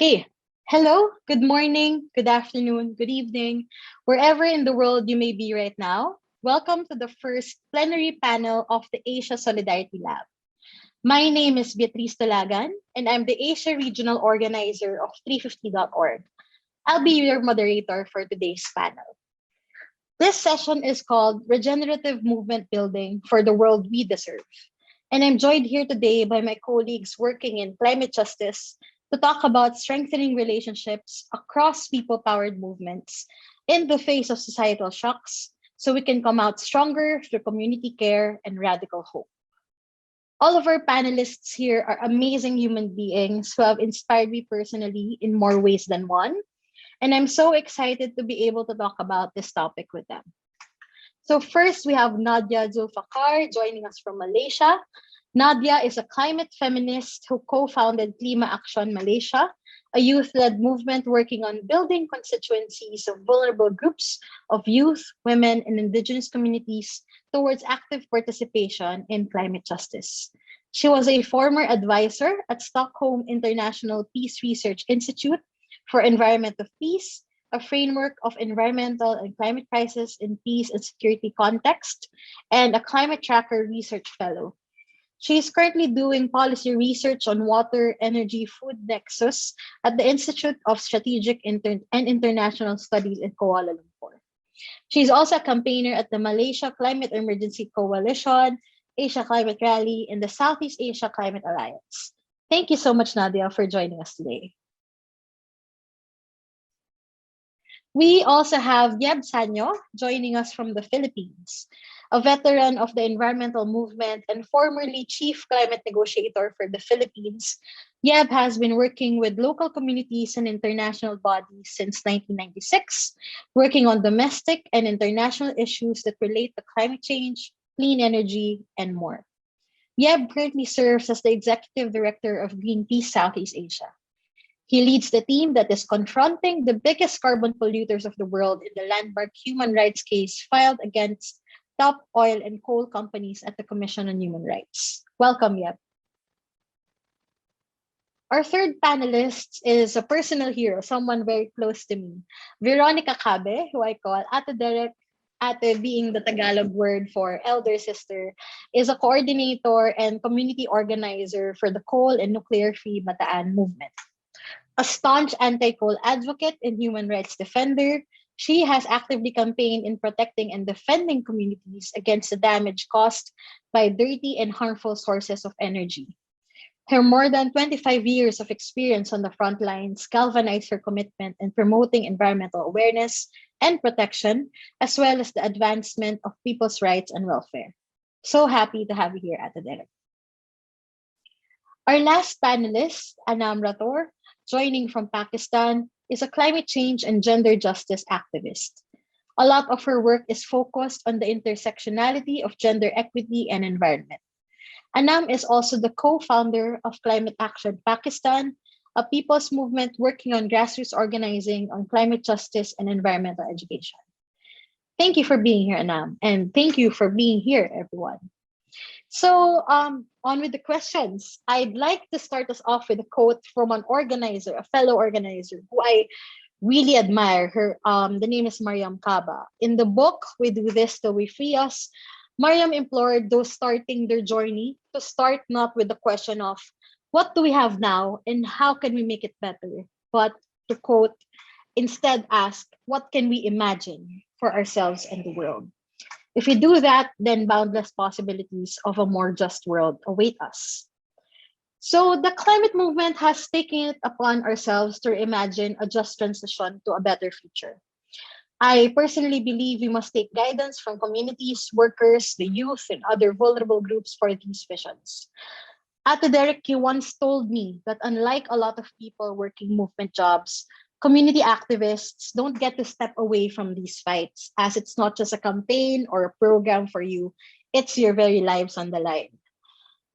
Okay. Hello, good morning, good afternoon, good evening, wherever in the world you may be right now. Welcome to the first plenary panel of the Asia Solidarity Lab. My name is Beatriz Tolagan, and I'm the Asia Regional Organizer of 350.org. I'll be your moderator for today's panel. This session is called Regenerative Movement Building for the World We Deserve. And I'm joined here today by my colleagues working in climate justice to talk about strengthening relationships across people-powered movements in the face of societal shocks so we can come out stronger through community care and radical hope. All of our panelists here are amazing human beings who have inspired me personally in more ways than one. And I'm so excited to be able to talk about this topic with them. So first, we have Nadia Zulfakar joining us from Malaysia. Nadia is a climate feminist who co-founded Klima Action Malaysia, a youth-led movement working on building constituencies of vulnerable groups of youth, women, and indigenous communities towards active participation in climate justice. She was a former advisor at Stockholm International Peace Research Institute for Environment of Peace, a framework of environmental and climate crisis in peace and security context, and a climate tracker research fellow. She is currently doing policy research on water, energy, food nexus at the Institute of Strategic and International Studies in Kuala Lumpur. She's also a campaigner at the Malaysia Climate Emergency Coalition, Asia Climate Rally, and the Southeast Asia Climate Alliance. Thank you so much, Nadia, for joining us today. We also have Yeb Sanyo joining us from the Philippines, a veteran of the environmental movement and formerly chief climate negotiator for the Philippines. Yeb has been working with local communities and international bodies since 1996, working on domestic and international issues that relate to climate change, clean energy, and more. Yeb currently serves as the executive director of Greenpeace Southeast Asia. He leads the team that is confronting the biggest carbon polluters of the world in the landmark human rights case filed against top oil and coal companies at the Commission on Human Rights. Welcome, Yep. Our third panelist is a personal hero, someone very close to me. Veronica Cabe, who I call Ate Derek, Ate being the Tagalog word for elder sister, is a coordinator and community organizer for the Coal and Nuclear Free Bataan movement. A staunch anti-coal advocate and human rights defender, she has actively campaigned in protecting and defending communities against the damage caused by dirty and harmful sources of energy. Her more than 25 years of experience on the front lines galvanized her commitment in promoting environmental awareness and protection, as well as the advancement of people's rights and welfare. So happy to have you here, Ate Derek. Our last panelist, Anam Rathore, joining from Pakistan, is a climate change and gender justice activist. A lot of her work is focused on the intersectionality of gender equity and environment. Anam is also the co-founder of Climate Action Pakistan, a people's movement working on grassroots organizing on climate justice and environmental education. Thank you for being here, Anam, and thank you for being here, everyone. So on with the questions. I'd like to start us off with a quote from an organizer, a fellow organizer who I really admire. The name is Mariam Kaba. In the book, We Do This Till We Free Us, Mariam implored those starting their journey to start not with the question of what do we have now and how can we make it better, but to quote, instead ask, what can we imagine for ourselves and the world? If we do that, then boundless possibilities of a more just world await us. So the climate movement has taken it upon ourselves to imagine a just transition to a better future. I personally believe we must take guidance from communities, workers, the youth, and other vulnerable groups for these visions. Ate Derek, you once told me that unlike a lot of people working movement jobs, community activists don't get to step away from these fights, as it's not just a campaign or a program for you, it's your very lives on the line.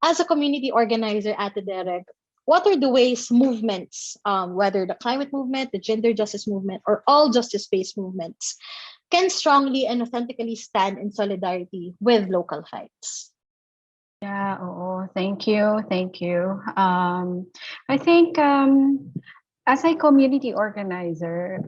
As a community organizer at the Derek, what are the ways movements, whether the climate movement, the gender justice movement, or all justice-based movements, can strongly and authentically stand in solidarity with local fights? Yeah, thank you. I think As a community organizer,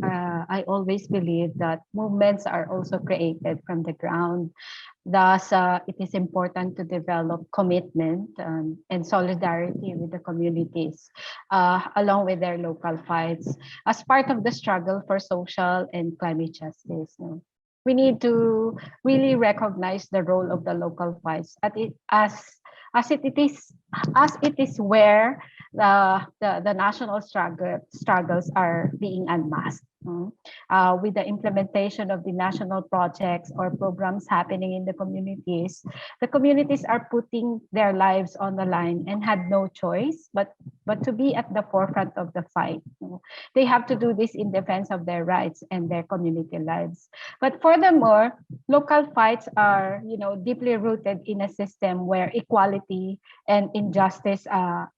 I always believe that movements are also created from the ground. Thus, it is important to develop commitment and solidarity with the communities, along with their local fights, as part of the struggle for social and climate justice. No? We need to really recognize the role of the local fights as it is where the national struggles are being unmasked. With the implementation of the national projects or programs happening in the communities are putting their lives on the line and had no choice but to be at the forefront of the fight. They have to do this in defense of their rights and their community lives. But furthermore, local fights are, deeply rooted in a system where equality and injustice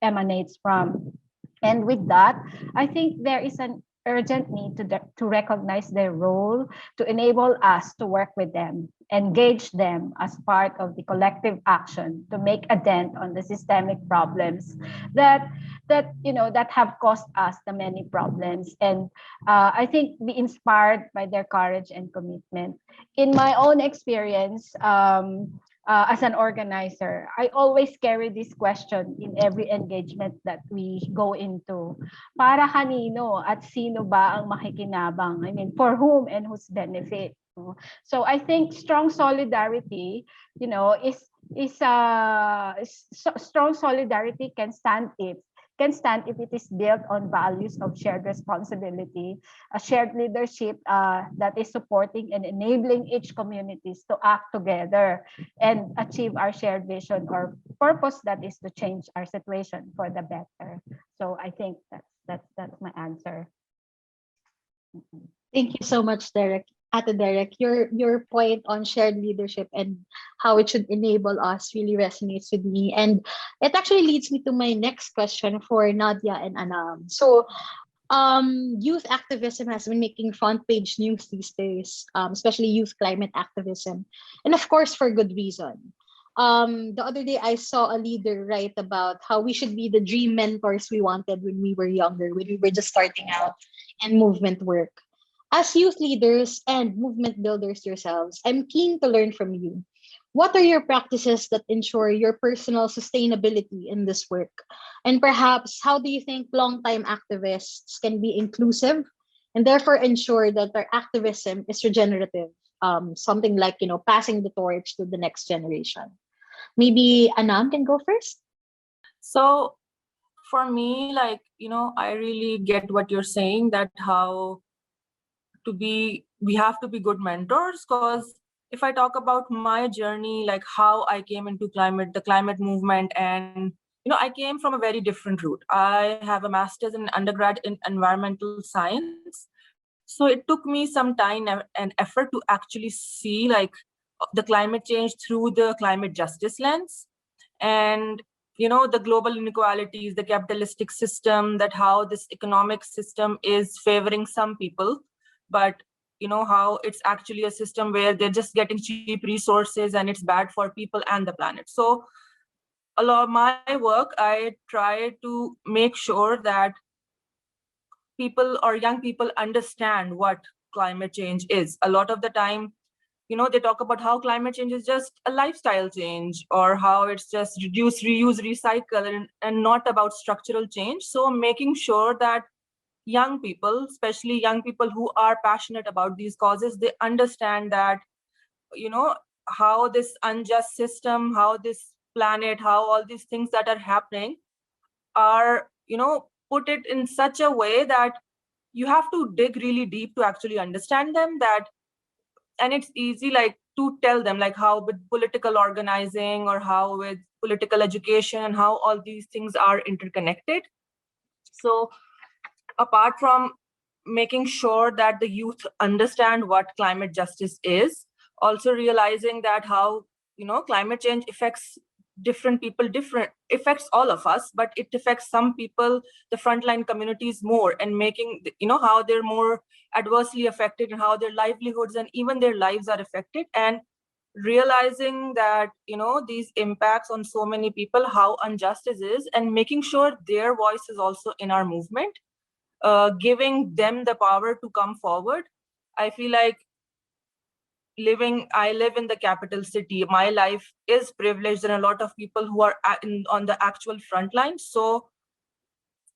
emanates from. And with that, I think there is an urgent need to recognize their role, to enable us to work with them, engage them as part of the collective action to make a dent on the systemic problems that that have caused us the many problems. And I think be inspired by their courage and commitment. In my own experience, as an organizer, I always carry this question in every engagement that we go into. Para kanino at sino ba ang makikinabang? I mean, for whom and whose benefit? So I think strong solidarity, strong solidarity can stand if it is built on values of shared responsibility, a shared leadership that is supporting and enabling each communities to act together and achieve our shared vision or purpose, that is to change our situation for the better. So I think that's my answer. Thank you so much, Derek. Ate Derek, your point on shared leadership and how it should enable us really resonates with me. And it actually leads me to my next question for Nadia and Anam. So, youth activism has been making front page news these days, especially youth climate activism, and of course for good reason. The other day I saw a leader write about how we should be the dream mentors we wanted when we were younger, when we were just starting out in movement work. As youth leaders and movement builders yourselves, I'm keen to learn from you. What are your practices that ensure your personal sustainability in this work? And perhaps, how do you think longtime activists can be inclusive and therefore ensure that their activism is regenerative? Something like, passing the torch to the next generation. Maybe Anam can go first. So for me, I really get what you're saying, that how we have to be good mentors. Because if I talk about my journey, like how I came into the climate movement, and I came from a very different route. I have a master's in undergrad in environmental science. So it took me some time and effort to actually see the climate change through the climate justice lens. And the global inequalities, the capitalistic system, that how this economic system is favoring some people, but how it's actually a system where they're just getting cheap resources and it's bad for people and the planet. So a lot of my work, I try to make sure that people or young people understand what climate change is. A lot of the time, they talk about how climate change is just a lifestyle change, or how it's just reduce, reuse, recycle, and not about structural change. So making sure that young people, especially young people who are passionate about these causes, they understand that, how this unjust system, how this planet, how all these things that are happening are, put it in such a way that you have to dig really deep to actually understand them. And it's easy to tell them, how with political organizing or how with political education and how all these things are interconnected. So apart from making sure that the youth understand what climate justice is, also realizing that how climate change affects different people, different affects all of us, but it affects some people, the frontline communities more, and making how they're more adversely affected and how their livelihoods and even their lives are affected, and realizing that these impacts on so many people, how unjust it is, and making sure their voice is also in our movement. giving them the power to come forward. I feel like I live in the capital city. My life is privileged than a lot of people who are on the actual front line. So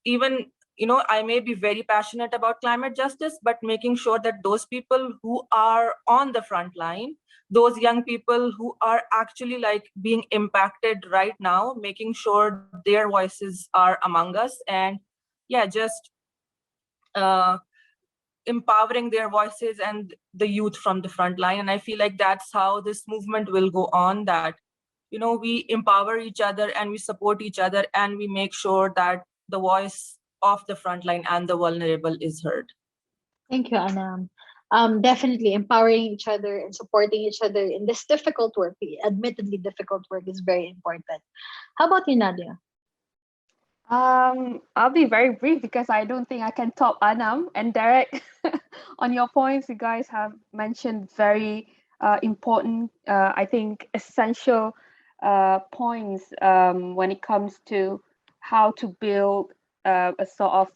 even, I may be very passionate about climate justice, but making sure that those people who are on the front line, those young people who are actually like being impacted right now, making sure their voices are among us, and yeah, just uh, empowering their voices and the youth from the front line. And I feel like that's how this movement will go on, that we empower each other and we support each other and we make sure that the voice of the front line and the vulnerable is heard. Thank you, Anam. Definitely empowering each other and supporting each other in this difficult work, admittedly difficult work, is very important. How about you, Nadia? I'll be very brief because I don't think I can top Anam and Derek on your points. You guys have mentioned very important, I think, essential points when it comes to how to build a sort of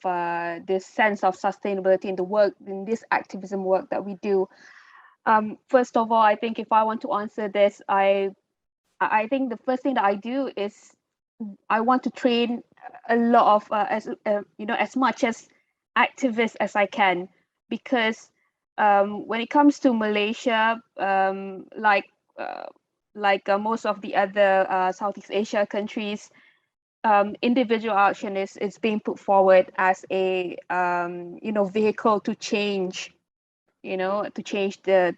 this sense of sustainability in the work, in this activism work that we do. First of all, I think if I want to answer this, I think the first thing that I do is I want to train a lot of as much as activists as I can, because when it comes to Malaysia, most of the other Southeast Asia countries, individual action is being put forward as a vehicle to change, to change the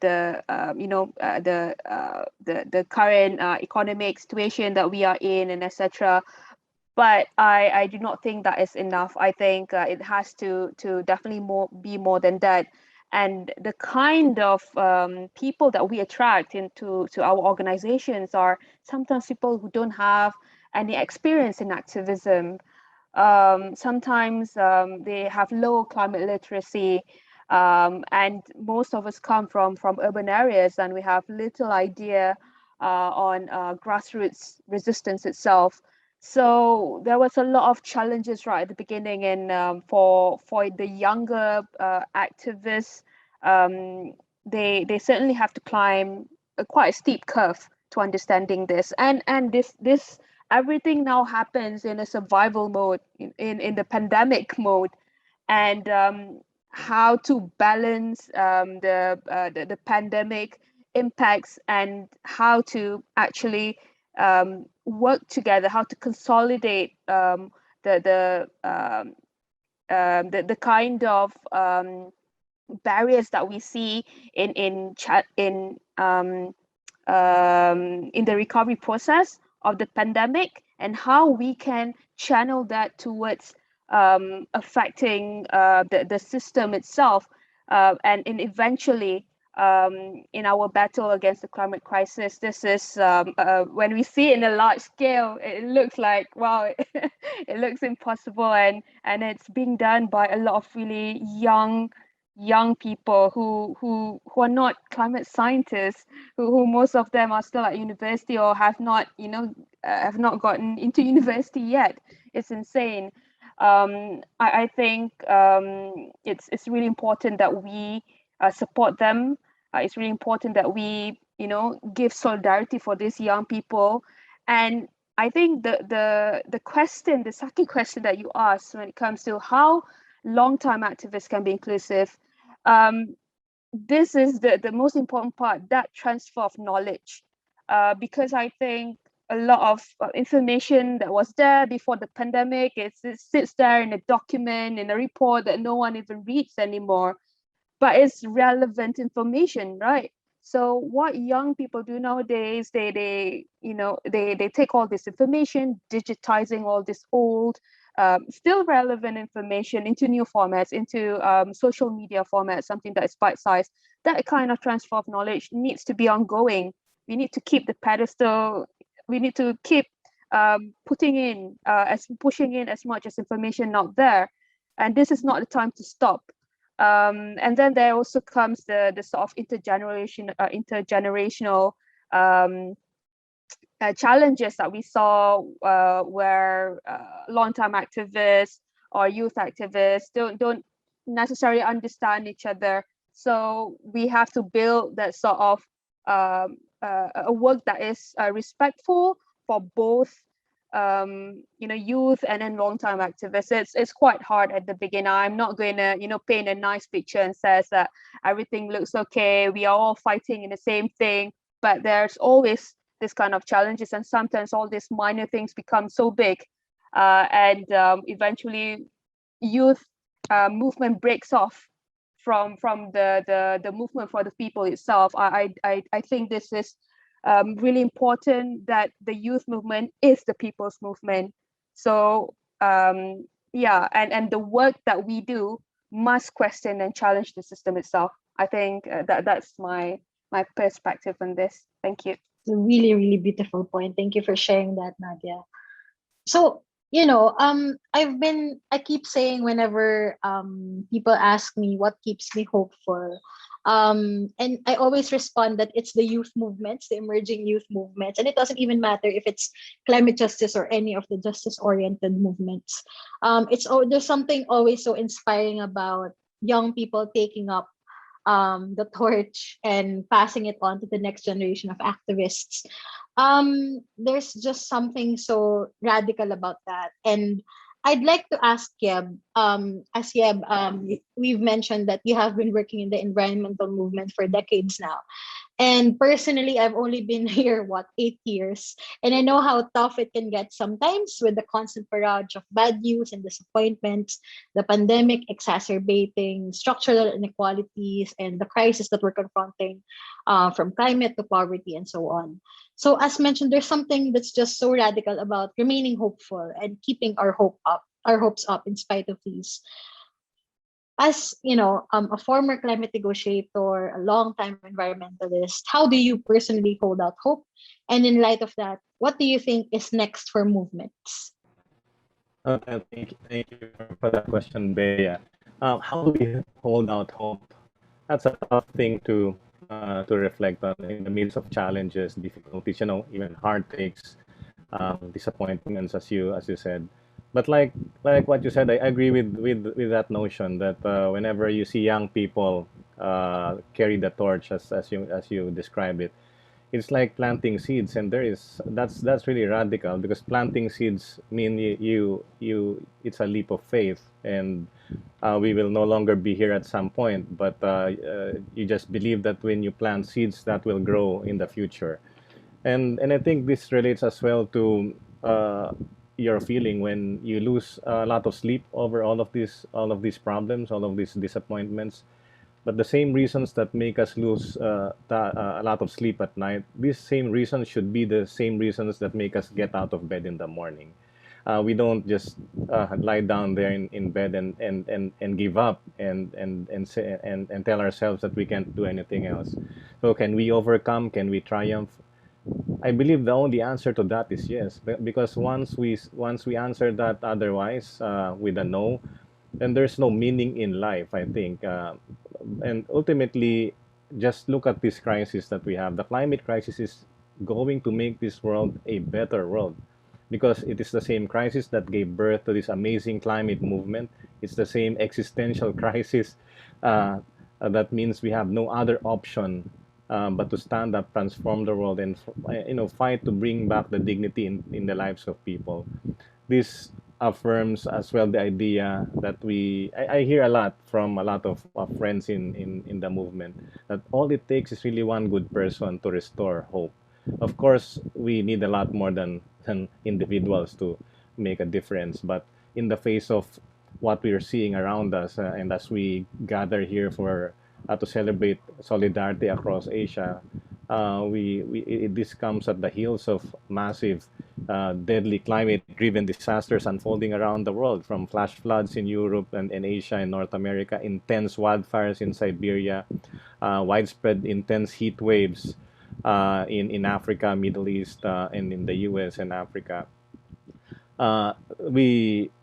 current economic situation that we are in, and etc. But I do not think that is enough. I think it has to definitely be more than that. And the kind of people that we attract to our organizations are sometimes people who don't have any experience in activism. Sometimes they have low climate literacy, and most of us come from urban areas, and we have little idea on grassroots resistance itself. So there was a lot of challenges right at the beginning, and for the younger activists, they certainly have to climb quite a steep curve to understanding this, and this everything now happens in a survival mode, in the pandemic mode, and how to balance the pandemic impacts, and how to actually work together, how to consolidate the kind of barriers that we see in the recovery process of the pandemic, and how we can channel that towards affecting the system itself, and eventually in our battle against the climate crisis. This is when we see it in a large scale, it looks like, wow, it looks impossible, and it's being done by a lot of really young people who are not climate scientists, who most of them are still at university or have not have not gotten into university yet. It's insane. I think it's really important that we support them. It's really important that we give solidarity for these young people. And I think the second question that you asked, when it comes to how long-term activists can be inclusive, um, this is the most important part, that transfer of knowledge, because I think a lot of information that was there before the pandemic, it sits there in a document, in a report that no one even reads anymore, but it's relevant information, right? So what young people do nowadays, they take all this information, digitizing all this old, still relevant information into new formats, into social media formats, something that is bite-sized. That kind of transfer of knowledge needs to be ongoing. We need to keep the pedestal. We need to keep pushing in as much as information out there, and this is not the time to stop. And then there also comes the sort of intergenerational um, challenges that we saw, where long-time activists or youth activists don't necessarily understand each other. So we have to build that sort of a work that is respectful for both youth and then long-time activists. It's quite hard at the beginning. I'm not going to paint a nice picture and says that everything looks okay, we are all fighting in the same thing, but there's always this kind of challenges, and sometimes all these minor things become so big, and eventually youth movement breaks off from the movement for the people itself. I think this is really important, that the youth movement is the people's movement. So yeah, and the work that we do must question and challenge the system itself. I think that's my perspective on this. Thank you. It's a really, really beautiful point. Thank you for sharing that, Nadia. So, I keep saying whenever people ask me what keeps me hopeful, and I always respond that it's the youth movements, the emerging youth movements, and it doesn't even matter if it's climate justice or any of the justice-oriented movements. There's something always so inspiring about young people taking up the torch and passing it on to the next generation of activists. There's just something so radical about that. And I'd like to ask Yeb, as Yeb, we've mentioned that you have been working in the environmental movement for decades now. And personally, I've only been here, 8 years? And I know how tough it can get sometimes with the constant barrage of bad news and disappointments, the pandemic exacerbating structural inequalities, and the crisis that we're confronting, from climate to poverty and so on. So, as mentioned, there's something that's just so radical about remaining hopeful and keeping our hopes up in spite of these. As a former climate negotiator, a long-time environmentalist, how do you personally hold out hope? And in light of that, what do you think is next for movements? Thank you for that question, Bea. How do we hold out hope? That's a tough thing to reflect on in the midst of challenges, difficulties, even heartaches, disappointments, as you said. But like what you said, I agree with that notion that whenever you see young people carry the torch, as you describe it, it's like planting seeds, and that's really radical, because planting seeds mean you it's a leap of faith, and we will no longer be here at some point, but you just believe that when you plant seeds, that will grow in the future. And I think this relates as well to your feeling when you lose a lot of sleep over all of these problems, all of these disappointments. But the same reasons that make us lose a lot of sleep at night, these same reasons should be the same reasons that make us get out of bed in the morning. We don't just lie down there in bed and give up and tell ourselves that we can't do anything else. So can we overcome? Can we triumph? I believe the only answer to that is yes, because once we answer that otherwise with a no, then there's no meaning in life, I think. And ultimately, just look at this crisis that we have. The climate crisis is going to make this world a better world, because it is the same crisis that gave birth to this amazing climate movement. It's the same existential crisis that means we have no other option but to stand up, transform the world, and fight to bring back the dignity in the lives of people. This affirms as well the idea that I hear a lot from a lot of friends in the movement, that all it takes is really one good person to restore hope. Of course, we need a lot more than individuals to make a difference, but in the face of what we are seeing around us, and as we gather here for to celebrate solidarity across Asia, this comes at the heels of massive, deadly climate-driven disasters unfolding around the world, from flash floods in Europe and Asia and North America, intense wildfires in Siberia, widespread intense heat waves in Africa, Middle East, and in the U.S. and Africa.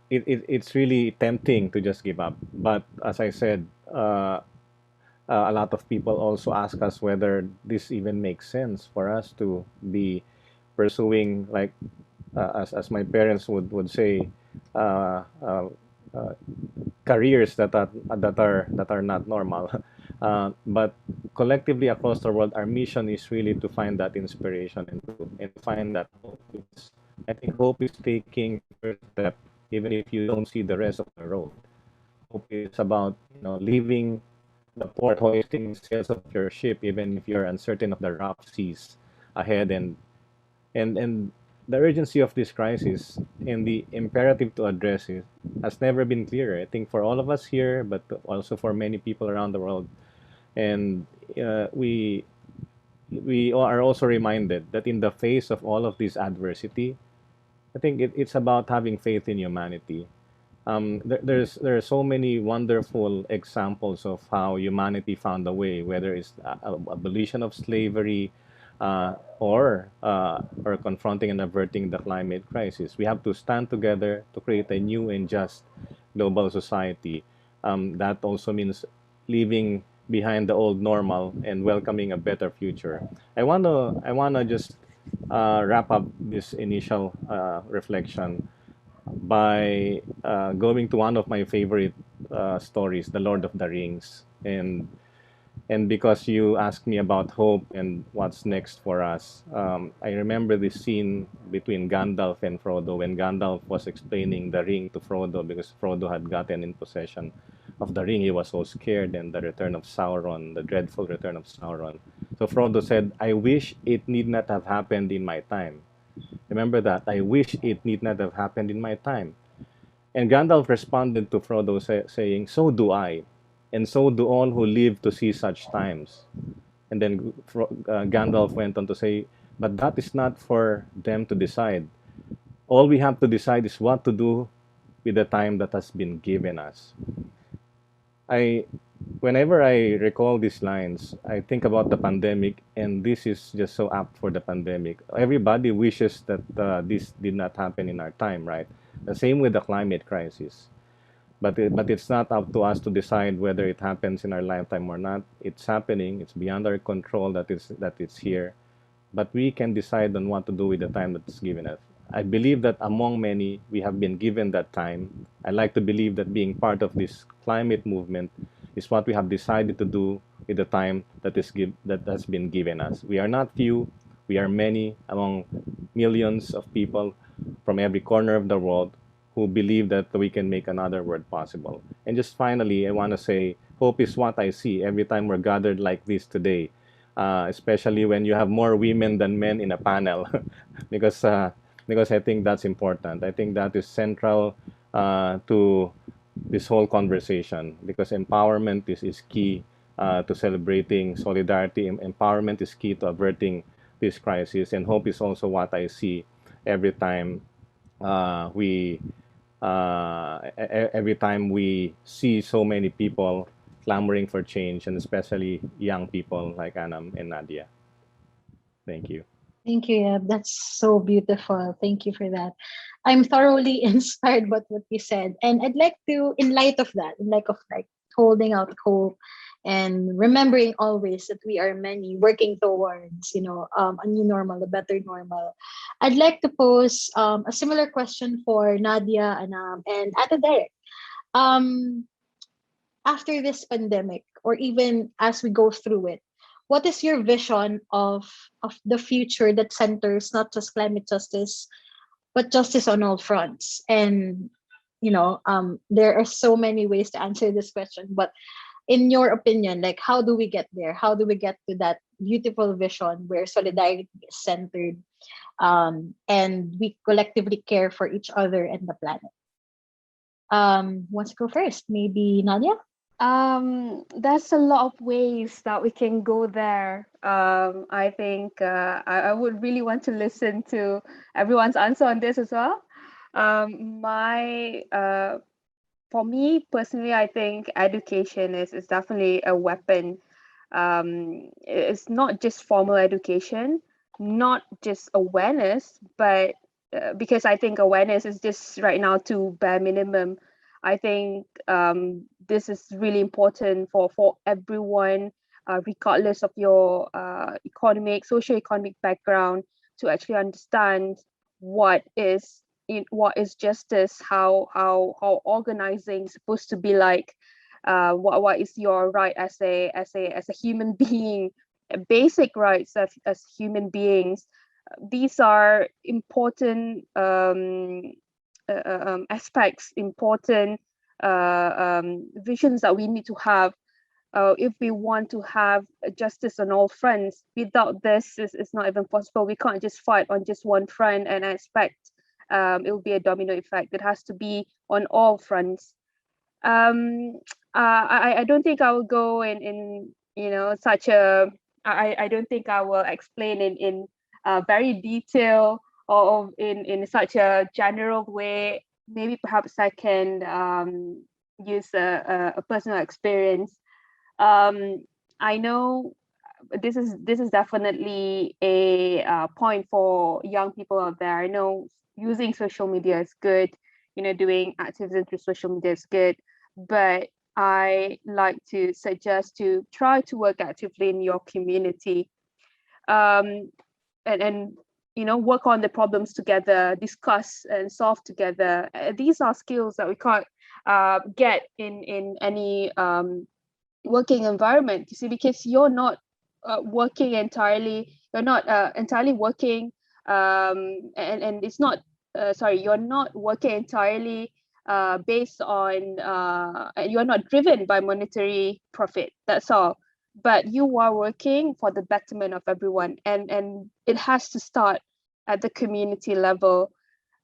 It's really tempting to just give up. But as I said, a lot of people also ask us whether this even makes sense for us to be pursuing, like as my parents would say, careers that are not normal. But collectively across the world, our mission is really to find that inspiration and to find that hope. I think hope is taking the first step, even if you don't see the rest of the road. Hope is about leaving the port, hoisting the sails of your ship, even if you're uncertain of the rough seas ahead, and the urgency of this crisis and the imperative to address it has never been clearer. I think for all of us here, but also for many people around the world. And we are also reminded that in the face of all of this adversity, I think it's about having faith in humanity. There are so many wonderful examples of how humanity found a way, whether it's abolition of slavery, or confronting and averting the climate crisis. We have to stand together to create a new and just global society. That also means leaving behind the old normal and welcoming a better future. I wanna just wrap up this initial reflection by going to one of my favorite stories, The Lord of the Rings, and because you asked me about hope and what's next for us, I remember this scene between Gandalf and Frodo when Gandalf was explaining the ring to Frodo because Frodo had gotten in possession of the ring. He was so scared, and the return of Sauron, the dreadful return of Sauron. So Frodo said, "I wish it need not have happened in my time." Remember that. I wish it need not have happened in my time. And Gandalf responded to Frodo saying, "So do I, and so do all who live to see such times." And then Gandalf went on to say, "But that is not for them to decide. All we have to decide is what to do with the time that has been given us." I, Whenever I recall these lines, I think about the pandemic, and this is just so apt for the pandemic. Everybody wishes that this did not happen in our time, right? The same with the climate crisis. But it's not up to us to decide whether it happens in our lifetime or not. It's happening. It's beyond our control that it's here, but we can decide on what to do with the time that is given us. I believe that among many, we have been given that time. I like to believe that being part of this climate movement is what we have decided to do with the time that has been given us. We are not few, we are many among millions of people from every corner of the world who believe that we can make another world possible. And just finally, I want to say, hope is what I see every time we're gathered like this today, especially when you have more women than men in a panel, because because I think that's important. I think that is central to this whole conversation because empowerment is key to celebrating solidarity. Empowerment is key to averting this crisis, and hope is also what I see every time we every time we see so many people clamoring for change, and especially young people like Anam and Nadia. Thank you. Thank you. Yeah, that's so beautiful. Thank you for that. I'm thoroughly inspired by what you said, and I'd like to, in light of that, in light of like holding out hope and remembering always that we are many working towards, a new normal, a better normal. I'd like to pose a similar question for Nadia and Ate Derek. Um, After this pandemic, or even as we go through it, what is your vision of the future that centers not just climate justice but justice on all fronts? And there are so many ways to answer this question, but in your opinion, like, how do we get there? How do we get to that beautiful vision where solidarity is centered, and we collectively care for each other and the planet? Wants to go first? Maybe Nadia. There's a lot of ways that we can go there. I think I would really want to listen to everyone's answer on this as well. My For me personally, I think education is definitely a weapon. It's not just formal education, not just awareness, but because I think awareness is just right now to bare minimum. I think this is really important for everyone, regardless of your economic, socio-economic background, to actually understand what is what is justice, how organizing is supposed to be like, what is your right as a human being, basic rights as human beings. These are important aspects, important visions that we need to have if we want to have justice on all fronts. Without this, it's not even possible. We can't just fight on just one front and expect it will be a domino effect. It has to be on all fronts. um I don't think I will go in such a, I don't think I will explain in very detail or in such a general way. Maybe perhaps I can use a personal experience. I know this is definitely a point for young people out there. I know using social media is good, doing activism through social media is good, but I like to suggest to try to work actively in your community, um, and work on the problems together, discuss and solve together. These are skills that we can't get in any working environment, you see, because you're not working entirely, you're not entirely working, and it's not sorry, you're not working entirely based on you're not driven by monetary profit, that's all, but you are working for the betterment of everyone, and it has to start at the community level.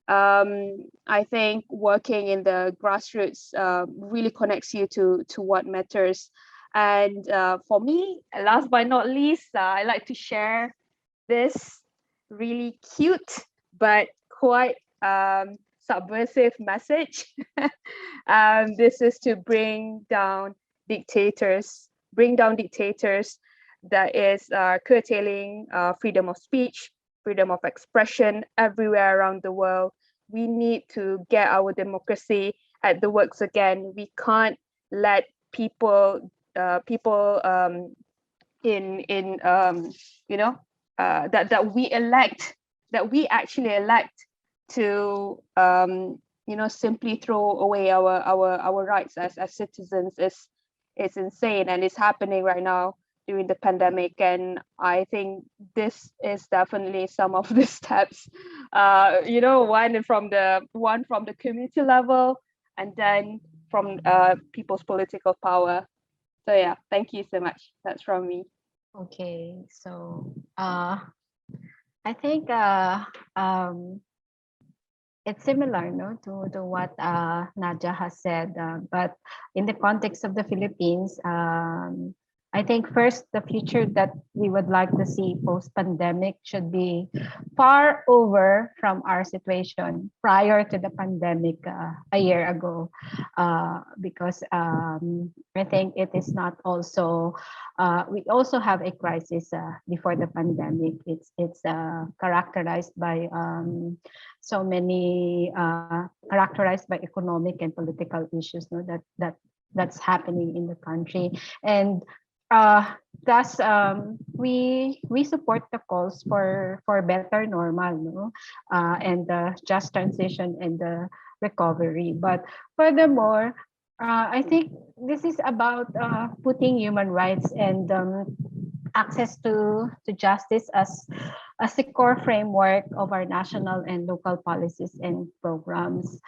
I think working in the grassroots really connects you to what matters. And for me, last but not least, I like to share this really cute but quite subversive message. This is to bring down dictators that is curtailing freedom of speech, freedom of expression everywhere around the world. We need to get our democracy at the works again. We can't let people in that we actually elect to simply throw away our rights as citizens is insane, and it's happening right now during the pandemic. And I think this is definitely some of the steps, one from the community level, and then from people's political power. So yeah, thank you so much. That's from me. Okay, so I think it's similar, no, to what Nadia has said, but in the context of the Philippines, I think first the future that we would like to see post-pandemic should be far over from our situation prior to the pandemic a year ago, because I think it is not also we also have a crisis before the pandemic. It's characterized by so many characterized by economic and political issues, no, that's happening in the country. And thus we support the calls for better normal, no, and the just transition and the recovery. But furthermore, I think this is about putting human rights and access to justice as the core framework of our national and local policies and programs.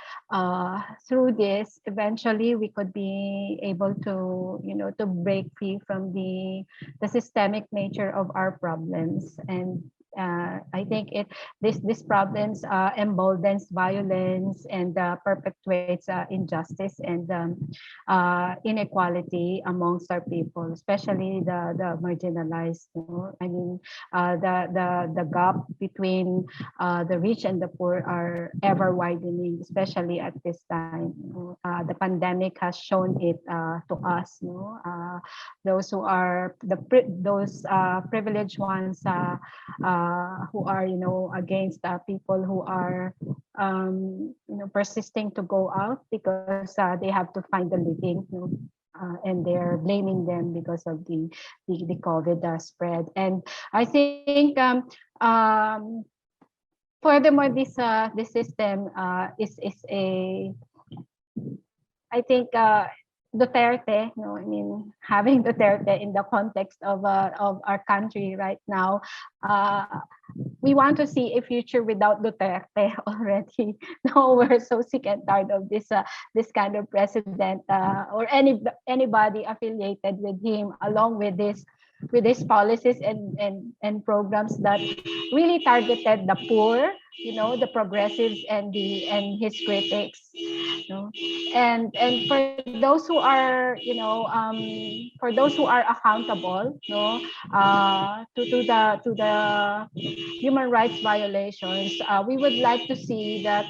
Through this, eventually we could be able to, to break free from the systemic nature of our problems. And I think these problems emboldens violence and perpetuates injustice and inequality amongst our people, especially the marginalized. I mean, the gap between the rich and the poor are ever widening, especially at this time. The pandemic has shown it to us. Those who are those privileged ones who are against people who are persisting to go out because they have to find a living, and they're blaming them because of the COVID spread. And I think furthermore, this system is a, I think, Duterte, no, I mean, having Duterte in the context of our country right now, we want to see a future without Duterte already. No, we're so sick and tired of this kind of president, or anybody affiliated with him, along with his policies and programs that really targeted the poor, the progressives and his critics, and for those who are, for those who are accountable, to the human rights violations, we would like to see that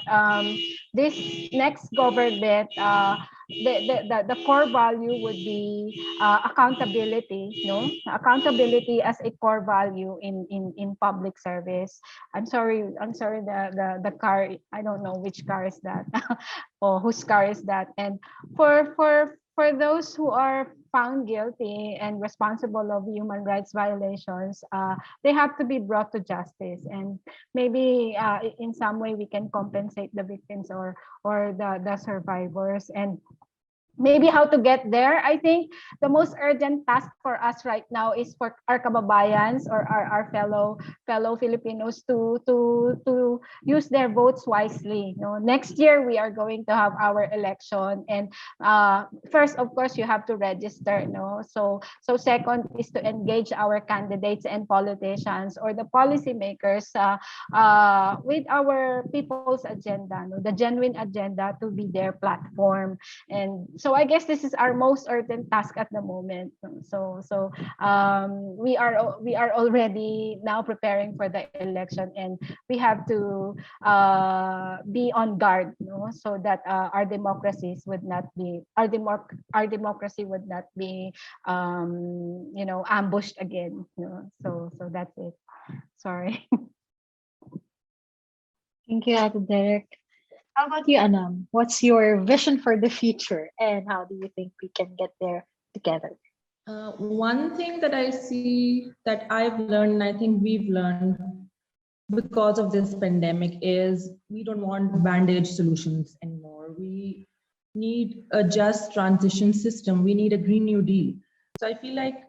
this next government, the core value would be accountability, accountability as a core value in public service. I'm sorry, the car, I don't know which car is that, or whose car is that. And for those who are found guilty and responsible of human rights violations, they have to be brought to justice, and maybe in some way we can compensate the victims or the survivors. And maybe how to get there. I think the most urgent task for us right now is for our kababayans, or our fellow Filipinos, to use their votes wisely. Next year we are going to have our election, and first, of course, you have to register. So second is to engage our candidates and politicians, or the policymakers, with our people's agenda, the genuine agenda, to be their platform. And so I guess this is our most urgent task at the moment. We are already now preparing for the election, and we have to be on guard, so that our democracy would not be ambushed again. So that's it. Sorry. Thank you, Ate Derek. How about you, Anam? What's your vision for the future, and how do you think we can get there together? One thing that I see that I've learned, and I think we've learned because of this pandemic, is we don't want bandage solutions anymore. We need a just transition system. We need a Green New Deal. So I feel like,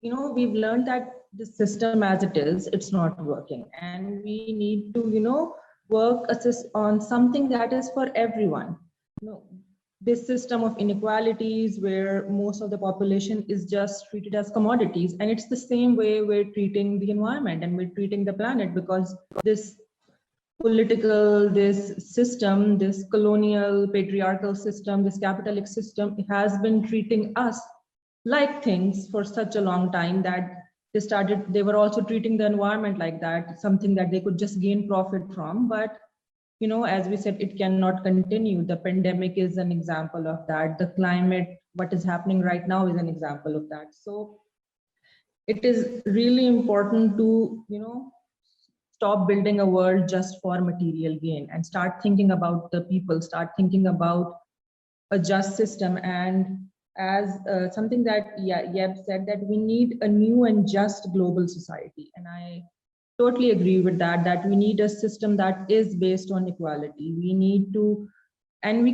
we've learned that the system as it is, it's not working. And we need to, work on something that is for everyone. This system of inequalities where most of the population is just treated as commodities, and it's the same way we're treating the environment and we're treating the planet, because this political, this system, this colonial patriarchal system, this capitalist system, it has been treating us like things for such a long time that they were also treating the environment like that, something that they could just gain profit from. But as we said, it cannot continue. The pandemic is an example of that. The climate, what is happening right now, is an example of that. So it is really important to, stop building a world just for material gain and start thinking about the people, start thinking about a just system. And as something that Yeb said, that we need a new and just global society. And I totally agree with that we need a system that is based on equality. We need to, and we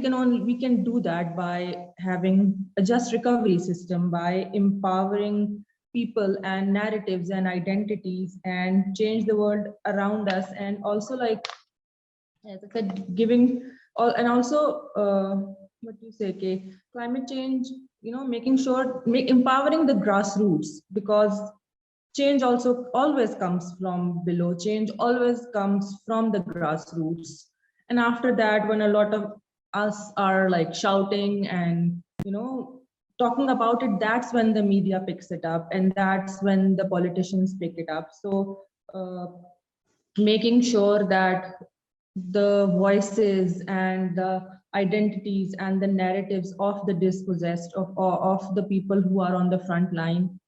can do that by having a just recovery system, by empowering people and narratives and identities, and change the world around us. And also, like, as I said, giving all, and also what do you say, okay, climate change, making sure, empowering the grassroots, because change also always comes from below. Change always comes from the grassroots. And after that, when a lot of us are like shouting and talking about it, that's when the media picks it up, and that's when the politicians pick it up. So making sure that the voices and the identities and the narratives of the dispossessed, of the people who are on the front line,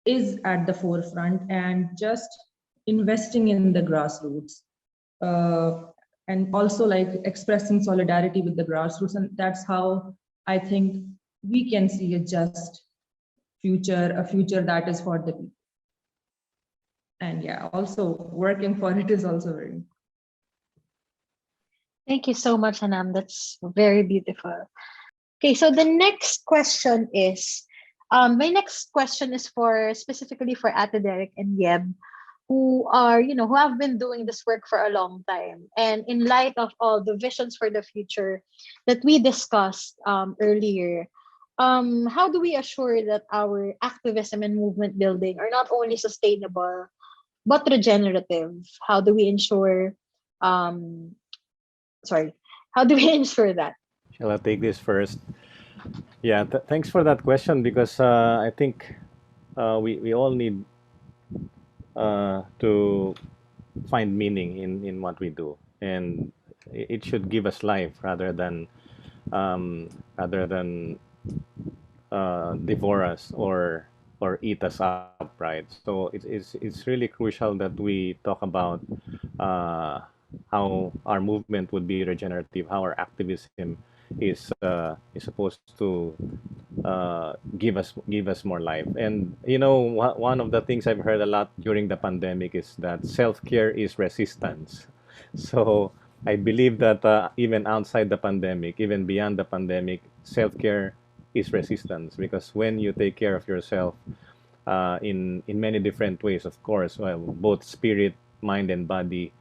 is at the forefront, and just investing in the grassroots, and also like expressing solidarity with the grassroots. And that's how I think we can see a just future, a future that is for the people. And yeah, also working for it is also very important. Thank you so much, Anam. That's very beautiful. Okay, so the next question is, my next question is for specifically for Ate Derek and Yeb, who are, who have been doing this work for a long time. And in light of all the visions for the future that we discussed earlier, how do we assure that our activism and movement building are not only sustainable but regenerative? How do we ensure, um, sorry, how do we ensure that? Shall I take this first? Yeah, thanks for that question because I think we all need to find meaning in what we do, and it should give us life um, rather than devour us or eat us up, right? So it's really crucial that we talk about uh, how our movement would be regenerative, how our activism is supposed to give us more life. And one of the things I've heard a lot during the pandemic is that self-care is resistance. So I believe that even outside the pandemic, even beyond the pandemic, self-care is resistance, because when you take care of yourself in many different ways, of course, well, both spirit, mind, and body,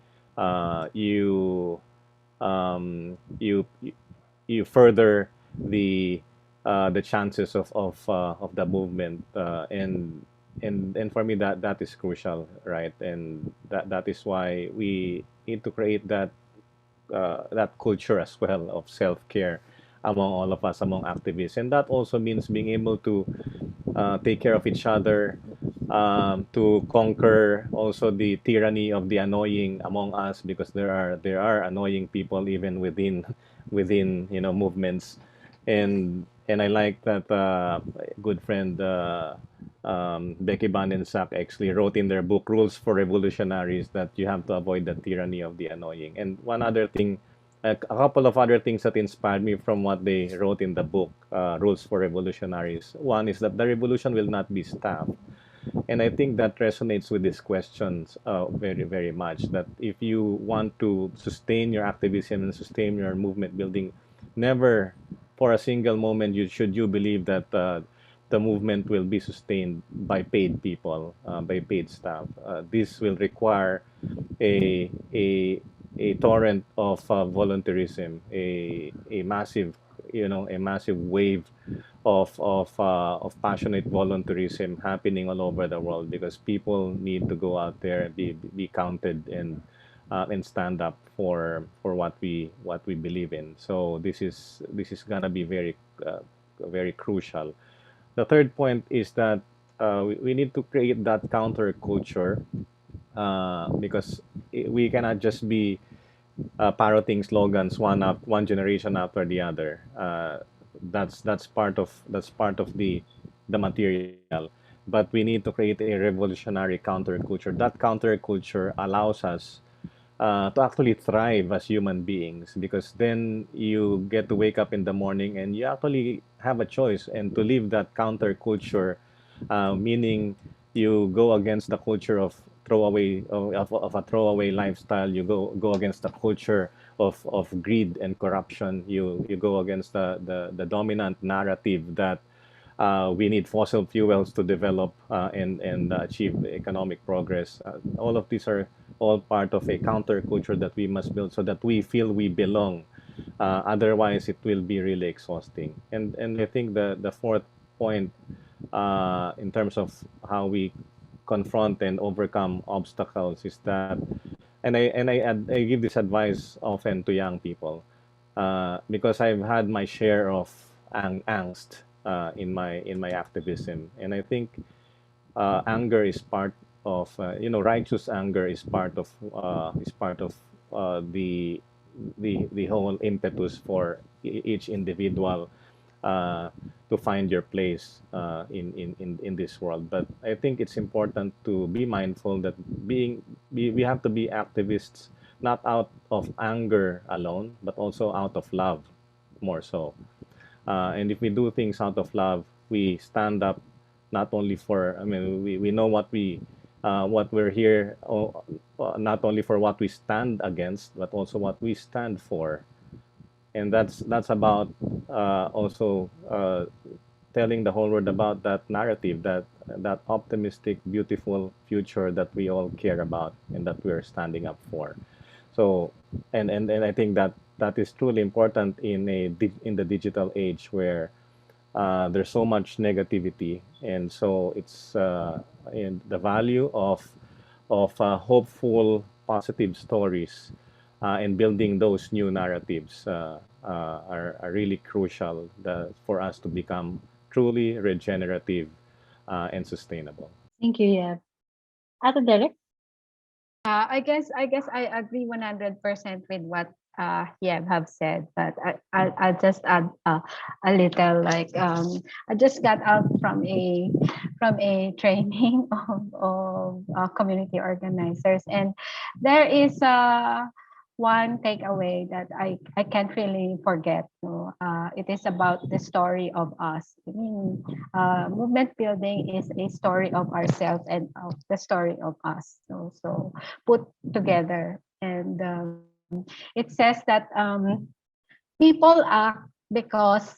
you um, you you further the chances of the movement, and for me that is crucial, right? And that is why we need to create that culture as well of self-care among all of us, among activists. And that also means being able to take care of each other, to conquer also the tyranny of the annoying among us, because there are annoying people even within movements. And I like that good friend Becky Bandensack actually wrote in their book Rules for Revolutionaries that you have to avoid the tyranny of the annoying. And one other thing, a couple of other things that inspired me from what they wrote in the book, Rules for Revolutionaries. One is that the revolution will not be staffed. And I think that resonates with these questions very, very much. That if you want to sustain your activism and sustain your movement building, never for a single moment should you believe that the movement will be sustained by paid people, by paid staff. This will require a a a torrent of volunteerism, a massive, a massive wave of passionate volunteerism happening all over the world, because people need to go out there, be counted, and stand up for what we believe in. So this is gonna be very crucial. The third point is that we need to create that counter culture, because we cannot just be parroting slogans one generation after the other. That's part of the material, but we need to create a revolutionary counterculture. That counterculture allows us to actually thrive as human beings, because then you get to wake up in the morning and you actually have a choice and to live that counterculture, meaning you go against the culture of of a throwaway lifestyle. You go against the culture of greed and corruption. You go against the dominant narrative that we need fossil fuels to develop and achieve economic progress. All of these are all part of a counterculture that we must build so that we feel we belong. Otherwise, it will be really exhausting. And I think the fourth point, in terms of how we confront and overcome obstacles, is that, and I give this advice often to young people, because I've had my share of angst in my activism, and I think anger is part of, righteous anger is part of the whole impetus for each individual uh, to find your place in this world. But I think it's important to be mindful that we have to be activists not out of anger alone, but also out of love, more so. And if we do things out of love, we stand up not only for, I mean, we know what what we're here, not only for what we stand against, but also what we stand for. And that's about also telling the whole world about that narrative, that optimistic, beautiful future that we all care about and that we are standing up for. So, and I think that that is truly important in the digital age where there's so much negativity, and so it's in the value of hopeful, positive stories, and building those new narratives are really crucial for us to become truly regenerative and sustainable. Thank you, yeah. Ate Derek? I guess I agree 100% with what Yeb have said, but I'll just add a little like I just got out from a training of community organizers, and there is one takeaway that I can't really forget. So, it is about the story of us. I mean, movement building is a story of ourselves and of the story of us. So put together. And it says that people act because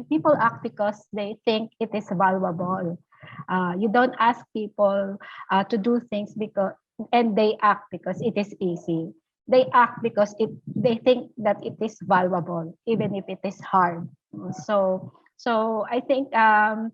people act because they think it is valuable. You don't ask people to do things because and they act because it is easy. They act because they think that it is valuable, even if it is hard. So I think and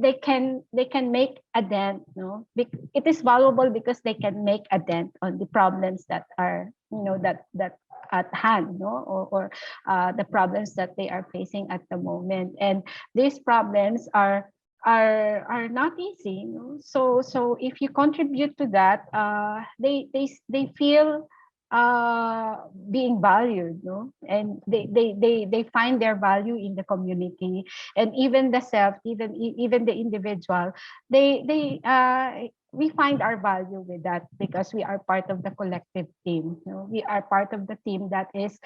they can make a dent. No, it is valuable because they can make a dent on the problems that are that at hand, no, or the problems that they are facing at the moment. And these problems are not easy, so if you contribute to that, they feel being valued, no, and they find their value in the community, and even the self, even the individual, they we find our value with that because we are part of the collective team. We are part of the team that is,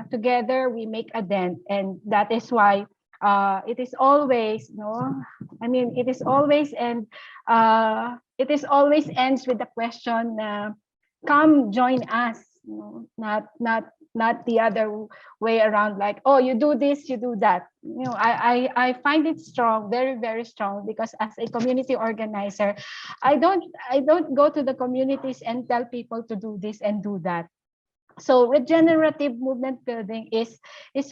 together we make a dent, and that is why it is always, I mean, it is always, and it is always ends with the question, come join us, not the other way around, like, oh, you do this, you do that. I find it strong, very, very strong, because as a community organizer, I don't go to the communities and tell people to do this and do that. So regenerative movement building is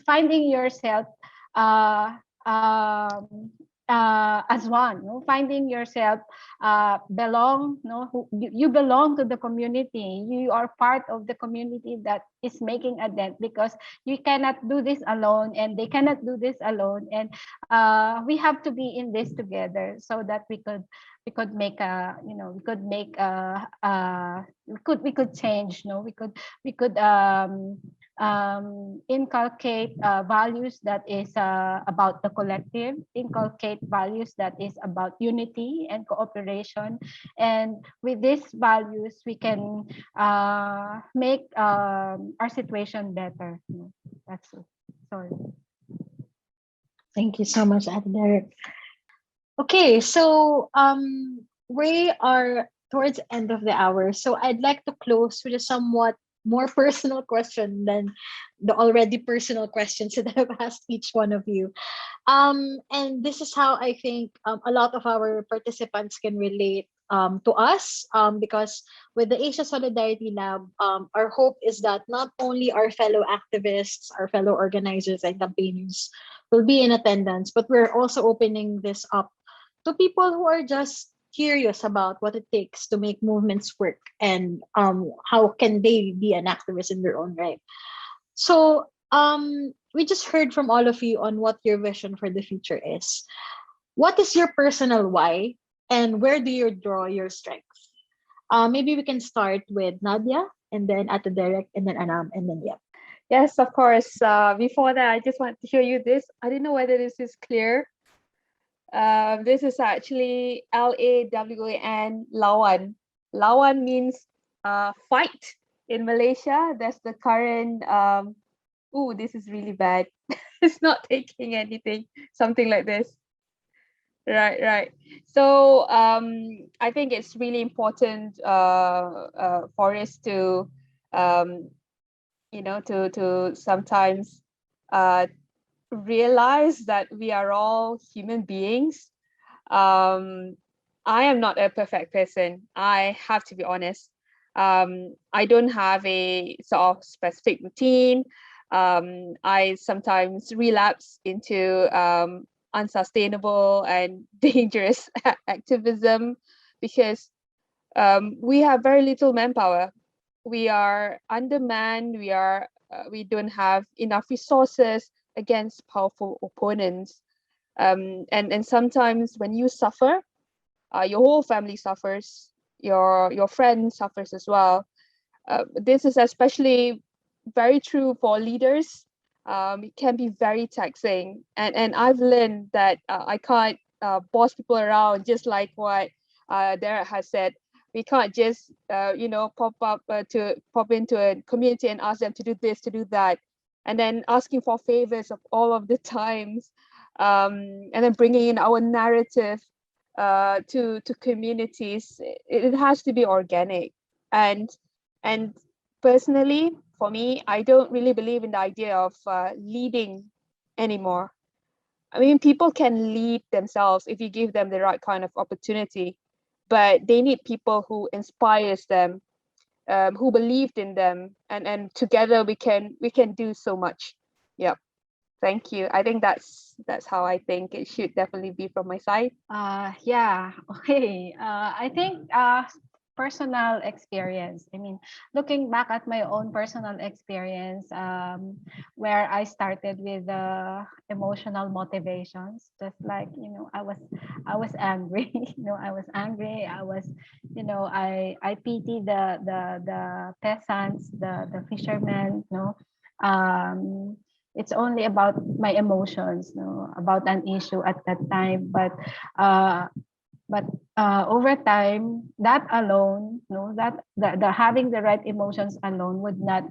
finding yourself uh, um, as one, finding yourself belong, you belong to the community. You are part of the community that is making a dent, because you cannot do this alone, and they cannot do this alone, and we have to be in this together, so that we could make a, we could make we could change, we could inculcate values that is about the collective, inculcate values that is about unity and cooperation. And with these values, we can make our situation better. That's it. Sorry. Thank you so much, Ate Derek. Okay, so we are towards the end of the hour, so I'd like to close with a somewhat more personal question than the already personal questions that I've asked each one of you. And this is how I think a lot of our participants can relate to us, because with the Asia Solidarity Lab, our hope is that not only our fellow activists, our fellow organizers and campaigners will be in attendance, but we're also opening this up to people who are just curious about what it takes to make movements work, and how can they be an activist in their own right. So we just heard from all of you on what your vision for the future is. What is your personal why, and where do you draw your strength? Maybe we can start with Nadia, and then Ate Derek, and then Anam, and then yeah. Yes, of course. Before that, I just want to show you this. I don't know whether this is clear. This is actually LAWAN, Lawan. Lawan means fight in Malaysia. That's the current. This is really bad. It's not taking anything. Something like this. Right. So I think it's really important for us to to sometimes uh, realize that we are all human beings. um I am not a perfect person, I have to be honest. I don't have a sort of specific routine. I sometimes relapse into unsustainable and dangerous activism because we have very little manpower. We are undermanned. We don't have enough resources against powerful opponents. And sometimes when you suffer, your whole family suffers. Your friend suffers as well. This is especially very true for leaders. It can be very taxing, and I've learned that I can't boss people around, just like what Derek has said. We can't just pop into a community and ask them to do this, to do that, and then asking for favors of all of the times, and then bringing in our narrative to communities. It has to be organic. And and personally, for me, I don't really believe in the idea of leading anymore. I mean, people can lead themselves if you give them the right kind of opportunity, but they need people who inspires them, who believed in them, and together we can do so much. Yeah. Thank you. I think that's how I think it should definitely be from my side. Yeah, okay. I think personal experience. I mean, looking back at my own personal experience, where I started with emotional motivations, just like I was angry. I was angry. I pity the peasants, the fishermen. It's only about my emotions, about an issue at that time. Uh, but over time, that alone, that the having the right emotions alone would not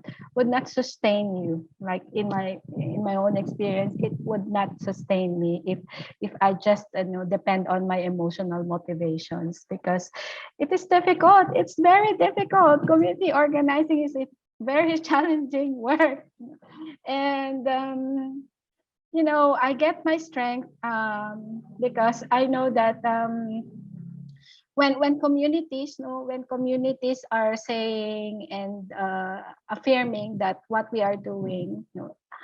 sustain you. Like in my own experience, it would not sustain me if I just depend on my emotional motivations, because it is difficult. It's very difficult. Community organizing is a very challenging work, and I get my strength because I know that when communities are saying and affirming that what we are doing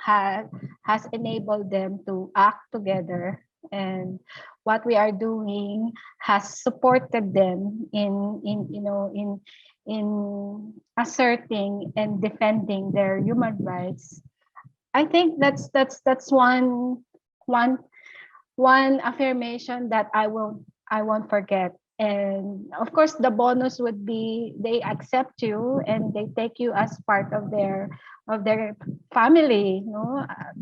has enabled them to act together, and what we are doing has supported them in asserting and defending their human rights. I think that's one one affirmation that I won't forget. And of course, the bonus would be they accept you and they take you as part of their family,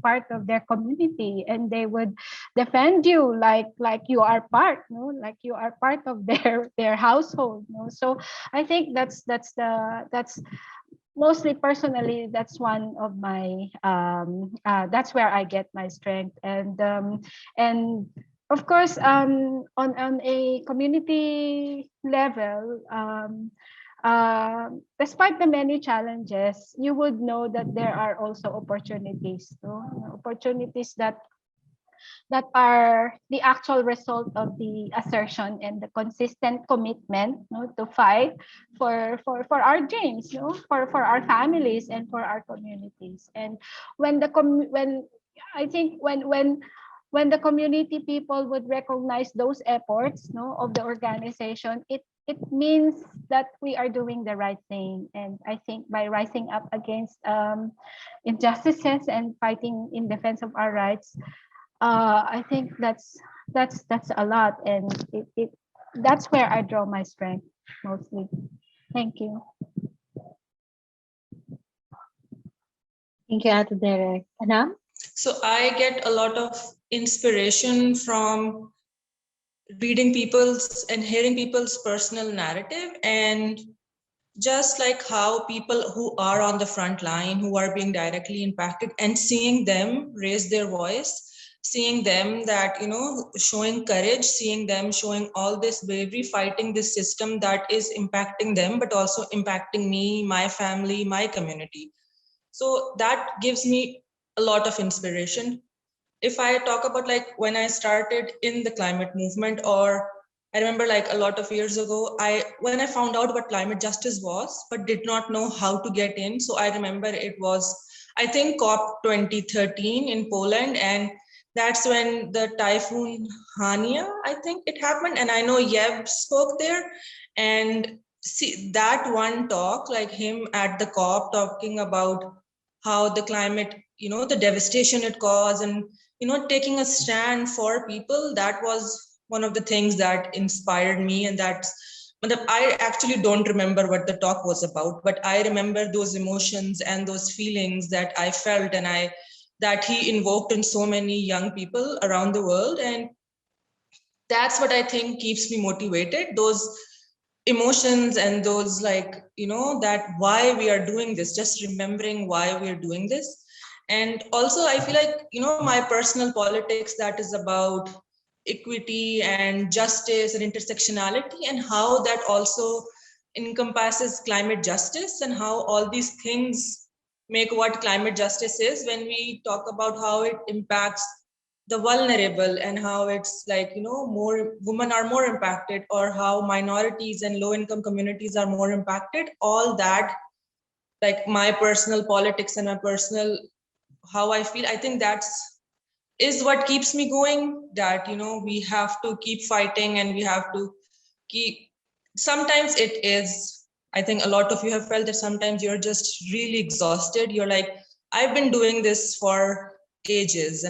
part of their community, and they would defend you like you are like you are part of their household. So I think that's mostly personally, that's one of my that's where I get my strength. And of course, on a community level, despite the many challenges, you would know that there are also opportunities, opportunities that are the actual result of the assertion and the consistent commitment, to fight for our dreams, for our families and for our communities. And when I think when the community people would recognize those efforts, of the organization, it means that we are doing the right thing. And I think by rising up against injustices and fighting in defense of our rights, I think that's a lot, and that's where I draw my strength mostly. Thank you. Thank you, Ate Derek. Anam? So I get a lot of inspiration from reading people's and hearing people's personal narrative, and just like how people who are on the front line, who are being directly impacted, and seeing them raise their voice, seeing them that, showing courage, seeing them showing all this bravery, fighting this system that is impacting them, but also impacting me, my family, my community. So that gives me a lot of inspiration. If I talk about like when I started in the climate movement, or I remember like a lot of years ago, when I found out what climate justice was, but did not know how to get in. So I remember it was, I think, COP 2013 in Poland, and that's when the typhoon Hania, I think it happened, and I know Yev spoke there, and see that one talk, like him at the COP talking about how the climate, the devastation it caused, and taking a stand for people, that was one of the things that inspired me. And I actually don't remember what the talk was about, but I remember those emotions and those feelings that I felt, and that he invoked in so many young people around the world. And that's what I think keeps me motivated, those emotions and those, like, that why we are doing this, just remembering why we are doing this. And also I feel like, my personal politics, that is about equity and justice and intersectionality, and how that also encompasses climate justice, and how all these things make what climate justice is, when we talk about how it impacts the vulnerable, and how it's like, more women are more impacted, or how minorities and low income communities are more impacted. All that, like my personal politics and my personal, how I feel, I think that's is what keeps me going, that we have to keep fighting, and we have to keep, sometimes it is, I think a lot of you have felt that sometimes you're just really exhausted, you're like, I've been doing this for ages,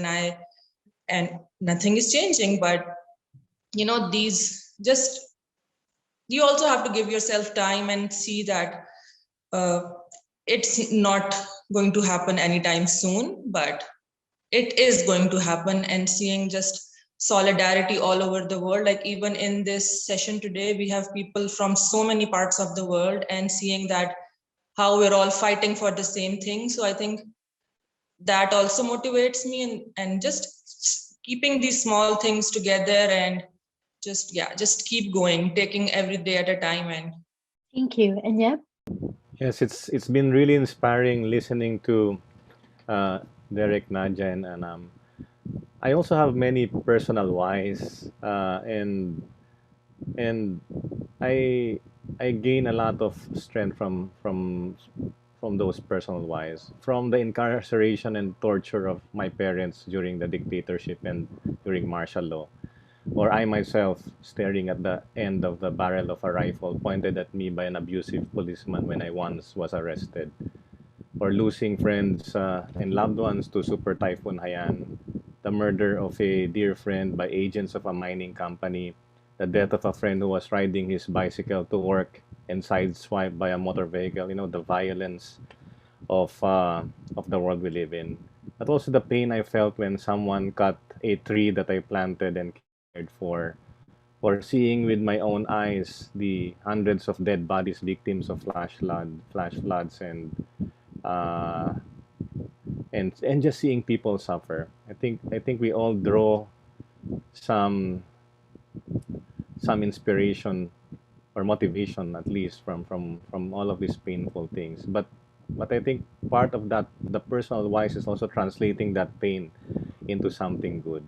and nothing is changing. But these just, you also have to give yourself time and see that uh, it's not going to happen anytime soon, but it is going to happen. And seeing just solidarity all over the world, like even in this session today, we have people from so many parts of the world, and seeing that how we're all fighting for the same thing. So I think that also motivates me, and just keeping these small things together, and just keep going, taking every day at a time. And Thank you. And yeah, Yes, it's been really inspiring listening to uh, Derek, Nadia, and Anam. I also have many personal whys, and I I gain a lot of strength from those personal whys, from the incarceration and torture of my parents during the dictatorship and during martial law, or I myself staring at the end of the barrel of a rifle pointed at me by an abusive policeman when I once was arrested, or losing friends and loved ones to Super Typhoon Haiyan, the murder of a dear friend by agents of a mining company, the death of a friend who was riding his bicycle to work and sideswiped by a motor vehicle. The violence of the world we live in. But also the pain I felt when someone cut a tree that I planted and cared for seeing with my own eyes the hundreds of dead bodies, victims of flash floods, uh, and just seeing people suffer. I think we all draw some some inspiration or motivation, at least from all of these painful things. But I think part of that, the personal wise, is also translating that pain into something good.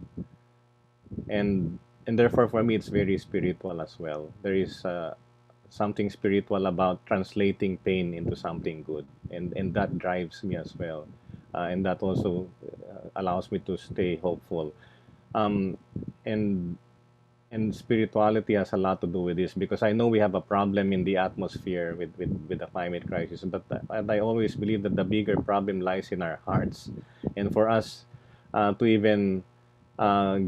And therefore for me it's very spiritual as well. There is something spiritual about translating pain into something good, and that drives me as well, and that also allows me to stay hopeful. um, and and spirituality has a lot to do with this, because I know we have a problem in the atmosphere with the climate crisis, but I always believe that the bigger problem lies in our hearts. And for us to even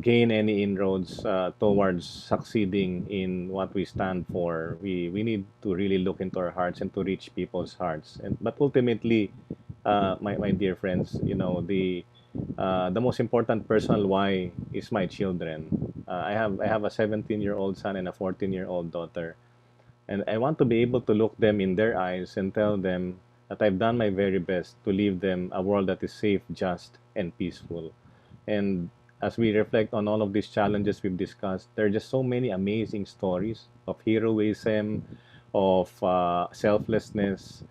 gain any inroads towards succeeding in what we stand for, we need to really look into our hearts and to reach people's hearts. But ultimately, my dear friends, the most important personal why is my children. I have a 17-year-old son and a 14-year-old daughter, and I want to be able to look them in their eyes and tell them that I've done my very best to leave them a world that is safe, just, and peaceful. And as we reflect on all of these challenges we've discussed, there are just so many amazing stories of heroism, of selflessness,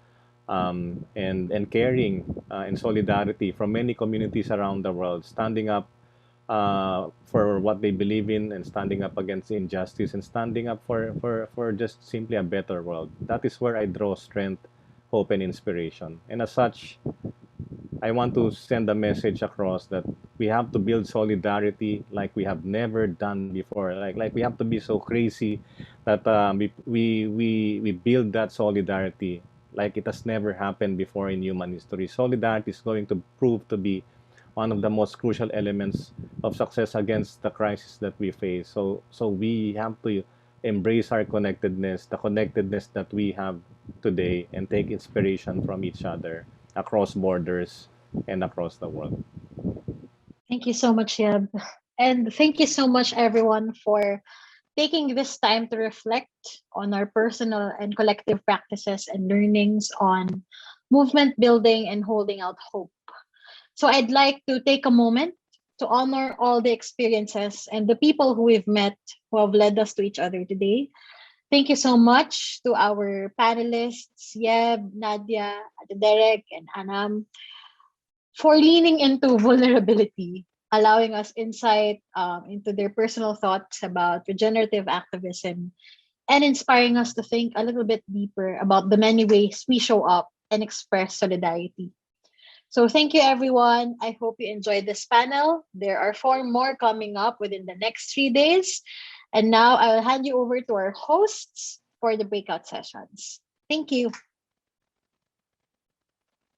and caring and solidarity from many communities around the world, standing up for what they believe in and standing up against injustice and standing up for just simply a better world. That is where I draw strength, hope, and inspiration. And as such, I want to send a message across that we have to build solidarity like we have never done before. Like we have to be so crazy that we build that solidarity like it has never happened before in human history. Solidarity is going to prove to be one of the most crucial elements of success against the crisis that we face. So we have to embrace our connectedness, the connectedness that we have today, and take inspiration from each other across borders and across the world. Thank you so much, Yeb. And thank you so much, everyone, for taking this time to reflect on our personal and collective practices and learnings on movement building and holding out hope. So I'd like to take a moment to honor all the experiences and the people who we've met who have led us to each other today. Thank you so much to our panelists, Yeb, Nadia, Ate Derek, and Anam, for leaning into vulnerability, allowing us insight into their personal thoughts about regenerative activism, and inspiring us to think a little bit deeper about the many ways we show up and express solidarity. So, thank you, everyone. I hope you enjoyed this panel. There are four more coming up within the next 3 days. And now I will hand you over to our hosts for the breakout sessions. Thank you.